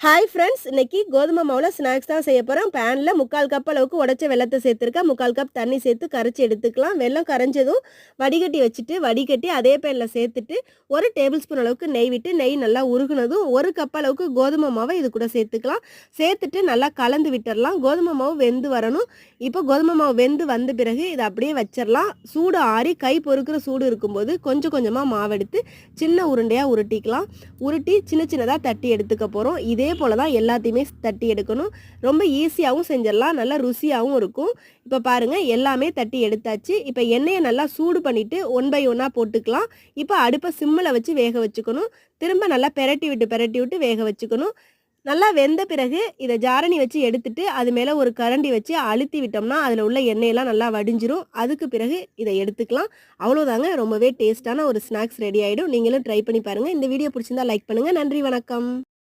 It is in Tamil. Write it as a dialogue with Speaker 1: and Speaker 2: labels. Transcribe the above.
Speaker 1: ஹாய் ஃப்ரெண்ட்ஸ், இன்னைக்கு கோதுமை மாவுல ஸ்நாக்ஸ் தான் செய்ய போகிறோம். பேனில் 3/4 கப் அளவுக்கு உடைச்ச வெல்லத்தை சேர்த்துருக்கேன். 3/4 கப் தண்ணி சேர்த்து கரைச்சி எடுத்துக்கலாம். வெல்லம் கரைஞ்சதும் வடிகட்டி வச்சுட்டு வடிகட்டி அதே பேனில் சேர்த்துட்டு 1 டேபிள் ஸ்பூன் அளவுக்கு நெய் விட்டு நெய் நல்லா உருகுனதும் 1 கப் அளவுக்கு கோதுமை மாவை இது கூட சேர்த்துக்கலாம். சேர்த்துட்டு நல்லா கலந்து விட்டுறலாம். கோதுமை மாவு வெந்து வரணும். இப்போ கோதுமை மாவு வெந்து வந்த பிறகு இதை அப்படியே வச்சிடலாம். சூடு ஆறி கை பொறுக்கிற சூடு இருக்கும்போது கொஞ்சம் கொஞ்சமாக மாவெடுத்து சின்ன உருண்டையாக உருட்டிக்கலாம். உருட்டி சின்ன சின்னதாக தட்டி எடுத்துக்க போகிறோம். இதே போல் தான் எல்லாத்தையுமே தட்டி எடுக்கணும். ரொம்ப ஈஸியாகவும் செஞ்சிடலாம், நல்லா ருசியாகவும் இருக்கும். இப்போ பாருங்கள், எல்லாமே தட்டி எடுத்தாச்சு. இப்போ எண்ணெயை நல்லா சூடு பண்ணிவிட்டு 1 பை 1 போட்டுக்கலாம். இப்போ அடுப்பை சிம்மில் வச்சு வேக வச்சுக்கணும். திரும்ப நல்லா பெரட்டி விட்டு வேக வச்சுக்கணும். நல்லா வெந்த பிறகு இதை ஜாரணி வச்சு எடுத்துட்டு அது மேலே ஒரு கரண்டி வச்சு அழுத்தி விட்டோம்னா அதில் உள்ள எண்ணெயெல்லாம் நல்லா வடிஞ்சிரும். அதுக்கு பிறகு இதை எடுத்துக்கலாம். அவ்வளோதாங்க, ரொம்பவே டேஸ்ட்டான ஒரு ஸ்நாக்ஸ் ரெடி ஆகிடும். நீங்களும் ட்ரை பண்ணி பாருங்கள். இந்த வீடியோ பிடிச்சிருந்தா லைக் பண்ணுங்கள். நன்றி, வணக்கம்.